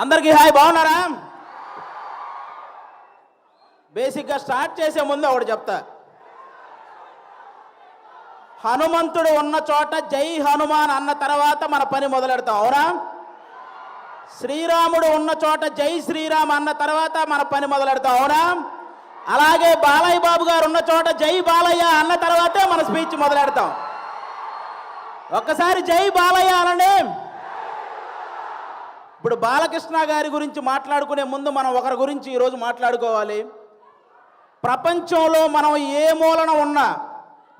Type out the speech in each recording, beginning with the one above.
అందరికీ హాయ్, బాగున్నారా? బేసిక్గా స్టార్ట్ చేసే ముందు ఒకటి చెప్తా. హనుమంతుడు ఉన్న చోట జై హనుమాన్ అన్న తర్వాత మన పని మొదలెడతాం, అవునా? శ్రీరాముడు ఉన్న చోట జై శ్రీరామ్ అన్న తర్వాత మన పని మొదలెడతాం, అవునా? అలాగే బాలయ్య బాబు గారు ఉన్న చోట జై బాలయ్య అన్న తర్వాతే మన స్పీచ్ మొదలెడతాం. ఒక్కసారి జై బాలయ్య అనండి. ఇప్పుడు బాలకృష్ణ గారి గురించి మాట్లాడుకునే ముందు మనం ఒకరి గురించి ఈరోజు మాట్లాడుకోవాలి. ప్రపంచంలో మనం ఏ మూలన ఉన్నా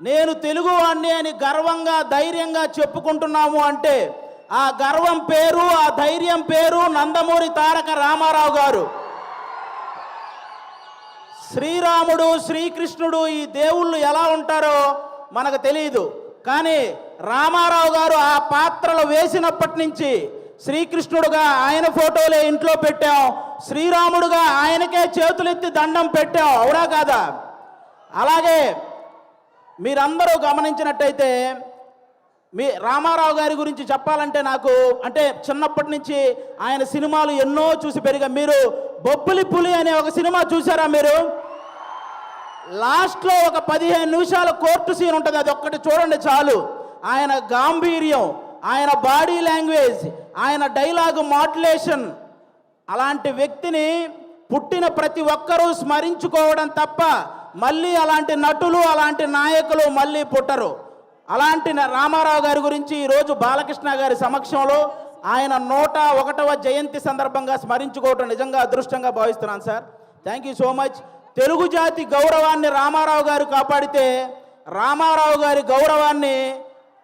నేను తెలుగువాణ్ణి అని గర్వంగా ధైర్యంగా చెప్పుకుంటున్నాము అంటే ఆ గర్వం పేరు, ఆ ధైర్యం పేరు నందమూరి తారక రామారావు గారు. శ్రీరాముడు, శ్రీకృష్ణుడు ఈ దేవుళ్ళు ఎలా ఉంటారో మనకు తెలియదు, కానీ రామారావు గారు ఆ పాత్రలు వేసినప్పటి నుంచి శ్రీకృష్ణుడుగా ఆయన ఫోటోలే ఇంట్లో పెట్టాం, శ్రీరాముడుగా ఆయనకే చేతులెత్తి దండం పెట్టాం, అవునా కాదా? అలాగే మీరందరూ గమనించినట్టయితే మీ రామారావు గారి గురించి చెప్పాలంటే నాకు చిన్నప్పటి నుంచి ఆయన సినిమాలు ఎన్నో చూసి పెరిగా. మీరు బొబ్బిలి పులి అనే ఒక సినిమా చూసారా? మీరు లాస్ట్లో ఒక 15 నిమిషాల కోర్టు సీన్ ఉంటుంది, అది ఒక్కటి చూడండి చాలు. ఆయన గాంభీర్యం, ఆయన బాడీ లాంగ్వేజ్, ఆయన డైలాగు మాడ్యులేషన్, అలాంటి వ్యక్తిని పుట్టిన ప్రతి ఒక్కరూ స్మరించుకోవడం తప్ప మళ్ళీ అలాంటి నటులు, అలాంటి నాయకులు మళ్ళీ పుట్టరు. అలాంటి రామారావు గారి గురించి ఈరోజు బాలకృష్ణ గారి సమక్షంలో ఆయన 101వ జయంతి సందర్భంగా స్మరించుకోవటం నిజంగా అదృష్టంగా భావిస్తున్నాను sir. Thank you so much. Telugu జాతి గౌరవాన్ని రామారావు గారు కాపాడితే, రామారావు గారి గౌరవాన్ని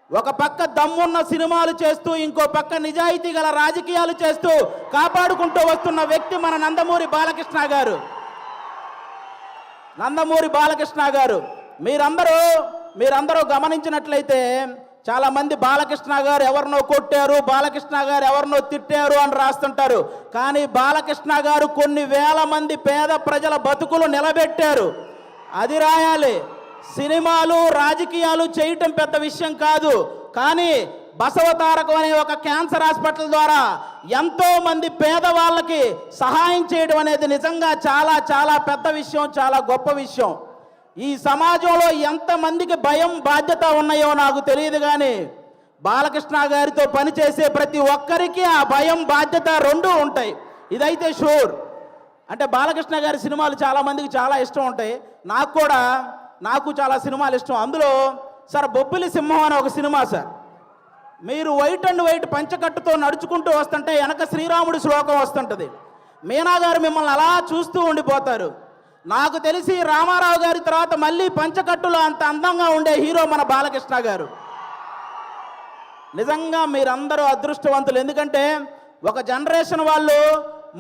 ఒక పక్క దమ్మున్న సినిమాలు చేస్తూ ఇంకో పక్క నిజాయితీ గల రాజకీయాలు చేస్తూ కాపాడుకుంటూ వస్తున్న వ్యక్తి మన నందమూరి బాలకృష్ణ గారు. నందమూరి బాలకృష్ణ గారు మీరందరూ గమనించినట్లయితే చాలామంది బాలకృష్ణ గారు ఎవరినో కొట్టారు, బాలకృష్ణ గారు ఎవరినో తిట్టారు అని రాస్తుంటారు. కానీ బాలకృష్ణ గారు కొన్ని వేల మంది పేద ప్రజల బతుకులు నిలబెట్టారు, అది రాయాలి. సినిమాలు, రాజకీయాలు చేయటం పెద్ద విషయం కాదు, కానీ బసవతారకం అనే ఒక క్యాన్సర్ హాస్పిటల్ ద్వారా ఎంతో మంది పేదవాళ్ళకి సహాయం చేయడం అనేది నిజంగా చాలా చాలా పెద్ద విషయం, చాలా గొప్ప విషయం. ఈ సమాజంలో ఎంతమందికి భయం, బాధ్యత ఉన్నాయో నాకు తెలియదు, కానీ బాలకృష్ణ గారితో పనిచేసే ప్రతి ఒక్కరికి ఆ భయం, బాధ్యత రెండూ ఉంటాయి, ఇదైతే షూర్. అంటే బాలకృష్ణ గారి సినిమాలు చాలామందికి చాలా ఇష్టం ఉంటాయి, నాకు చాలా సినిమాలు ఇష్టం. అందులో సార్ బొబ్బిలి సింహం అనే ఒక సినిమా సార్, మీరు వైట్ అండ్ వైట్ పంచకట్టుతో నడుచుకుంటూ వస్తుంటే వెనక శ్రీరాముడి శ్లోకం వస్తుంటుంది. మీనా గారు మిమ్మల్ని అలా చూస్తూ ఉండిపోతారు. నాకు తెలిసి రామారావు గారి తర్వాత మళ్ళీ పంచకట్టులో అంత అందంగా ఉండే హీరో మన బాలకృష్ణ గారు. నిజంగా మీరందరూ అదృష్టవంతులు, ఎందుకంటే ఒక జనరేషన్ వాళ్ళు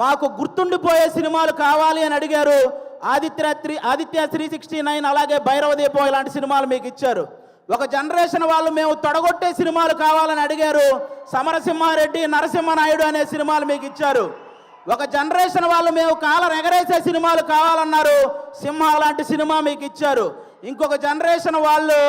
మాకు గుర్తుండిపోయే సినిమాలు కావాలి అని అడిగారు. ఆదిత్య 369, అలాగే భైరవ దీపం ఇలాంటి సినిమాలు మీకు ఇచ్చారు. ఒక జనరేషన్ వాళ్ళు మేము తొడగొట్టే సినిమాలు కావాలని అడిగారు. సమరసింహారెడ్డి, నరసింహనాయుడు అనే సినిమాలు మీకు ఇచ్చారు. ఒక జనరేషన్ వాళ్ళు మేము కాలర్ ఎగరేసే సినిమాలు కావాలన్నారు, సింహ లాంటి సినిమా మీకు ఇచ్చారు. ఇంకొక జనరేషన్ వాళ్ళు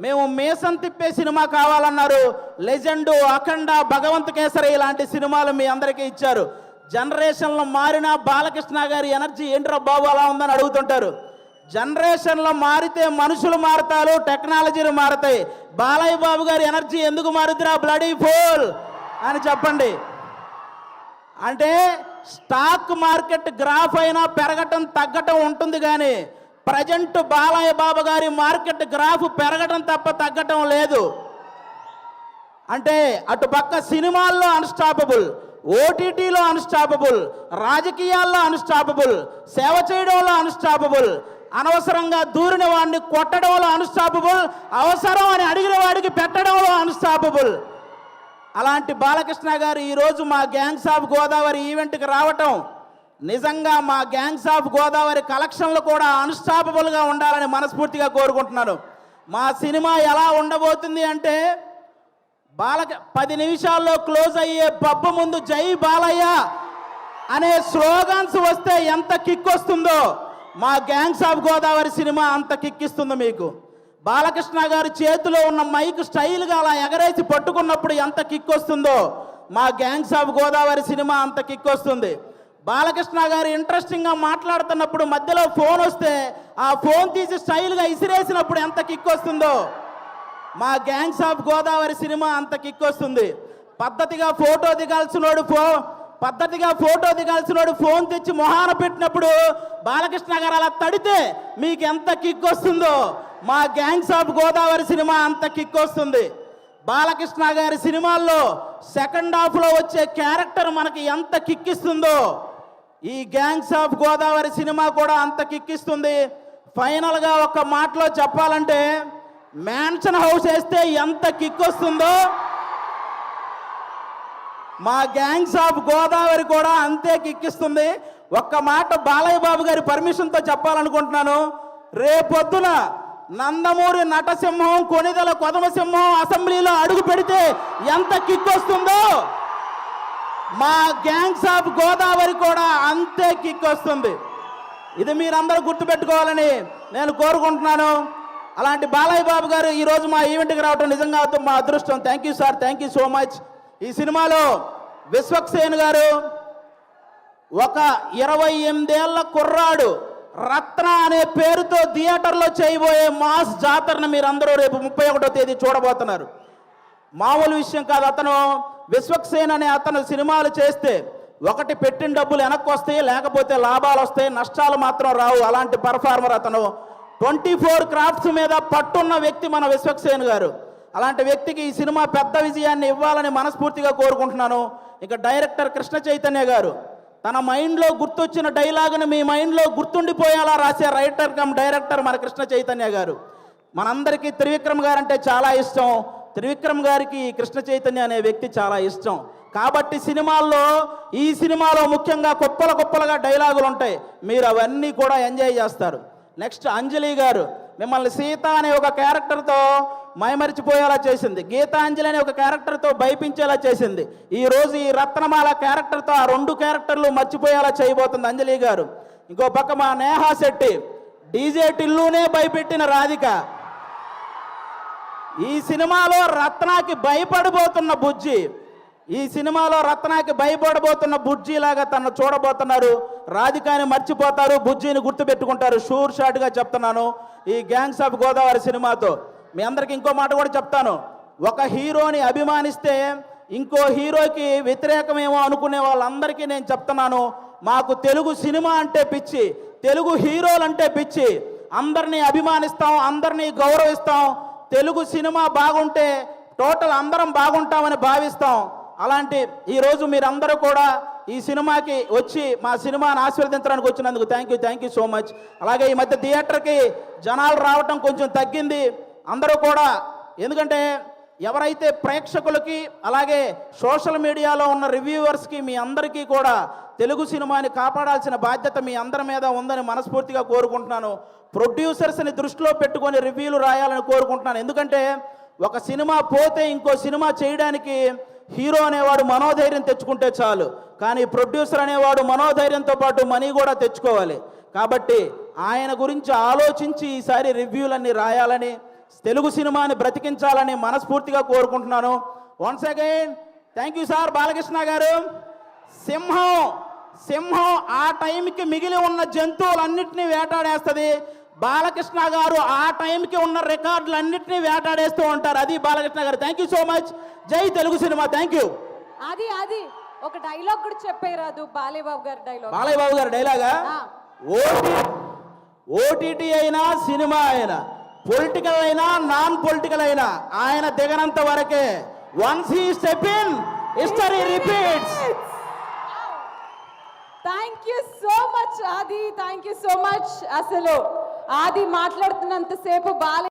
మేము మీసం తిప్పే సినిమా కావాలన్నారు, లెజెండు, అఖండ, భగవంత్ కేసరి ఇలాంటి సినిమాలు మీ అందరికీ ఇచ్చారు. జనరేషన్లో మారిన బాలకృష్ణ గారి ఎనర్జీ ఏంట్రా బాబు అలా ఉందని అడుగుతుంటారు. జనరేషన్లో మారితే మనుషులు మారుతారు, టెక్నాలజీలు మారుతాయి. బాలయ్య బాబు గారి ఎనర్జీ ఎందుకు మారుతురా బ్లడీ ఫోల్ అని చెప్పండి. అంటే స్టాక్ మార్కెట్ గ్రాఫ్ అయినా పెరగటం తగ్గటం ఉంటుంది, కానీ ప్రజెంట్ బాలయ్య బాబు గారి మార్కెట్ గ్రాఫ్ పెరగటం తప్ప తగ్గటం లేదు. అంటే అటుపక్క సినిమాల్లో అన్స్టాపబుల్, ఓటీటీలో అన్స్టాపబుల్, రాజకీయాల్లో అన్స్టాపబుల్, సేవ చేయడంలో అన్స్టాపబుల్, అనవసరంగా దూరిన వాడిని కొట్టడంలో అన్స్టాపబుల్, అవసరం అని అడిగిన వాడికి పెట్టడంలో అన్స్టాపబుల్. అలాంటి బాలకృష్ణ గారు ఈరోజు మా గ్యాంగ్స్ ఆఫ్ గోదావరి ఈవెంట్కి రావటం నిజంగా మా గ్యాంగ్స్ ఆఫ్ గోదావరి కలెక్షన్లు కూడా అన్స్టాపబుల్గా ఉండాలని మనస్ఫూర్తిగా కోరుకుంటున్నాను. మా సినిమా ఎలా ఉండబోతుంది అంటే 10 నిమిషాల్లో క్లోజ్ అయ్యే పబ్బు ముందు జై బాలయ్య అనే స్లోగన్స్ వస్తే ఎంత కిక్ వస్తుందో మా గ్యాంగ్స్ ఆఫ్ గోదావరి సినిమా అంత కిక్ ఇస్తుంది మీకు. బాలకృష్ణ గారి చేతిలో ఉన్న మైక్ స్టైల్గా అలా ఎగరేసి పట్టుకున్నప్పుడు ఎంత కిక్ వస్తుందో మా గ్యాంగ్స్ ఆఫ్ గోదావరి సినిమా అంత కిక్ వస్తుంది. బాలకృష్ణ గారు ఇంట్రెస్టింగ్గా మాట్లాడుతున్నప్పుడు మధ్యలో ఫోన్ వస్తే ఆ ఫోన్ తీసి స్టైల్గా ఇసిరేసినప్పుడు ఎంత కిక్ వస్తుందో మా గ్యాంగ్స్ ఆఫ్ గోదావరి సినిమా అంత కిక్ వస్తుంది. పద్ధతిగా ఫోటో దిగాల్సినోడు ఫోన్ తెచ్చి మొహాన పెట్టినప్పుడు బాలకృష్ణ గారు అలా తడితే మీకు ఎంత కిక్ వస్తుందో మా గ్యాంగ్స్ ఆఫ్ గోదావరి సినిమా అంత కిక్ వస్తుంది. బాలకృష్ణ గారి సినిమాల్లో సెకండ్ హాఫ్లో వచ్చే క్యారెక్టర్ మనకి ఎంత కిక్కిస్తుందో ఈ గ్యాంగ్స్ ఆఫ్ గోదావరి సినిమా కూడా అంత కిక్కిస్తుంది. ఫైనల్గా ఒక మాటలో చెప్పాలంటే మ్యాన్షన్ హౌస్ వేస్తే ఎంత కిక్ వస్తుందో మా గ్యాంగ్స్ ఆఫ్ గోదావరి కూడా అంతే కిక్కిస్తుంది. ఒక్క మాట బాలయ్య బాబు గారి పర్మిషన్తో చెప్పాలనుకుంటున్నాను. రేపొద్దున నందమూరి నటసింహం, కొణిదెల కొదమసింహం అసెంబ్లీలో అడుగు పెడితే ఎంత కిక్ వస్తుందో మా గ్యాంగ్స్ ఆఫ్ గోదావరి కూడా అంతే కిక్ వస్తుంది. ఇది మీరందరూ గుర్తుపెట్టుకోవాలని నేను కోరుకుంటున్నాను. అలాంటి బాలయ్య బాబు గారు ఈరోజు మా ఈవెంట్కి రావడం నిజంగా మా అదృష్టం. Thank you sir, thank you so much. ఈ సినిమాలో విశ్వక్సేన్ గారు ఒక 28 ఏళ్ల కుర్రాడు రత్న అనే పేరుతో థియేటర్లో చేయబోయే మాస్ జాతరను మీరందరూ రేపు 31వ తేదీ చూడబోతున్నారు. మామూలు విషయం కాదు. అతను విశ్వక్సేన్ అనే అతను సినిమాలు చేస్తే ఒకటి పెట్టిన డబ్బులు వెనక్కి వస్తాయి, లేకపోతే లాభాలు వస్తాయి, నష్టాలు మాత్రం రావు. అలాంటి పర్ఫార్మర్ అతను. 24 క్రాఫ్ట్స్ మీద పట్టున్న వ్యక్తి మన విశ్వక్సేన్ గారు. అలాంటి వ్యక్తికి ఈ సినిమా పెద్ద విజయాన్ని ఇవ్వాలని మనస్ఫూర్తిగా కోరుకుంటున్నాను. ఇక డైరెక్టర్ కృష్ణ చైతన్య గారు తన మైండ్లో గుర్తొచ్చిన డైలాగును మీ మైండ్లో గుర్తుండిపోయేలా రాసే రైటర్ కమ్ డైరెక్టర్ మన కృష్ణ చైతన్య గారు. మనందరికీ త్రివిక్రమ్ గారు అంటే చాలా ఇష్టం. త్రివిక్రమ్ గారికి కృష్ణ చైతన్య అనే వ్యక్తి చాలా ఇష్టం. కాబట్టి ఈ సినిమాలో ముఖ్యంగా కుప్పలుగా డైలాగులు ఉంటాయి. మీరు అవన్నీ కూడా ఎంజాయ్ చేస్తారు. నెక్స్ట్ అంజలి గారు మిమ్మల్ని సీత అనే ఒక క్యారెక్టర్తో మైమరిచిపోయేలా చేసింది. గీతాంజలి అనే ఒక క్యారెక్టర్తో భయపించేలా చేసింది. ఈరోజు ఈ రత్నమాల క్యారెక్టర్తో ఆ 2 క్యారెక్టర్లు మర్చిపోయేలా చేయబోతుంది అంజలి గారు. ఇంకో పక్క మా నేహా శెట్టి డీజే టిల్లునే భయపెట్టిన రాధిక. ఈ సినిమాలో రత్నాకి భయపడబోతున్న బుజ్జి లాగా తను చూడబోతున్నారు. రాధికాని మర్చిపోతారు, బుజ్జిని గుర్తుపెట్టుకుంటారు. షూర్ షాట్గా చెప్తున్నాను. ఈ గ్యాంగ్స్ ఆఫ్ గోదావరి సినిమాతో మీ అందరికి ఇంకో మాట కూడా చెప్తాను. ఒక హీరోని అభిమానిస్తే ఇంకో హీరోకి వ్యతిరేకమేమో అనుకునే వాళ్ళందరికీ నేను చెప్తున్నాను, మాకు తెలుగు సినిమా అంటే పిచ్చి, తెలుగు హీరోలు అంటే పిచ్చి. అందరినీ అభిమానిస్తాం, అందరినీ గౌరవిస్తాం. తెలుగు సినిమా బాగుంటే టోటల్ అందరం బాగుంటామని భావిస్తాం. అలాంటి ఈరోజు మీరందరూ కూడా ఈ సినిమాకి వచ్చి మా సినిమాని ఆశీర్వదించడానికి వచ్చినందుకు థ్యాంక్ యూ సో మచ్. అలాగే ఈ మధ్య థియేటర్కి జనాలు రావటం కొంచెం తగ్గింది. అందరూ కూడా ఎందుకంటే ఎవరైతే ప్రేక్షకులకి అలాగే సోషల్ మీడియాలో ఉన్న రివ్యూవర్స్కి మీ అందరికీ కూడా తెలుగు సినిమాని కాపాడాల్సిన బాధ్యత మీ అందరి మీద ఉందని మనస్ఫూర్తిగా కోరుకుంటున్నాను. ప్రొడ్యూసర్స్ని దృష్టిలో పెట్టుకొని రివ్యూలు రాయాలని కోరుకుంటున్నాను. ఎందుకంటే ఒక సినిమా పోతే ఇంకో సినిమా చేయడానికి హీరో అనేవాడు మనోధైర్యం తెచ్చుకుంటే చాలు, కానీ ప్రొడ్యూసర్ అనేవాడు మనోధైర్యంతో పాటు మనీ కూడా తెచ్చుకోవాలి. కాబట్టి ఆయన గురించి ఆలోచించి ఈసారి రివ్యూలన్నీ రాయాలని, తెలుగు సినిమాని బ్రతికించాలని మనస్ఫూర్తిగా కోరుకుంటున్నాను. Once again thank you sir. Balakrishna గారు సింహం ఆ టైంకి మిగిలి ఉన్న జంతువులన్నింటినీ వేటాడేస్తుంది. బాలకృష్ణ గారు ఆ టైంకి ఉన్న రికార్డులన్నింటినీ వేటాడేస్తూ ఉంటారు. అది బాలకృష్ణ గారు. Thank you so much. జై తెలుగు సినిమా. Thank you. అది ఒక డైలాగ్ కూడా చెప్పేరాదు బాలయ్య బాబు గారి డైలాగా? ఓటీటీ అయినా సినిమా అయినా పొలిటికల్ అయినా నాన్ పొలిటికల్ అయినా ఆయన దిగనంత వరకే. Once he step in history repeats. Thank you so much Aadi. Thank you so much. అసలు ఆది మాట్లాడుతున్నంత సేపు బాలయ్య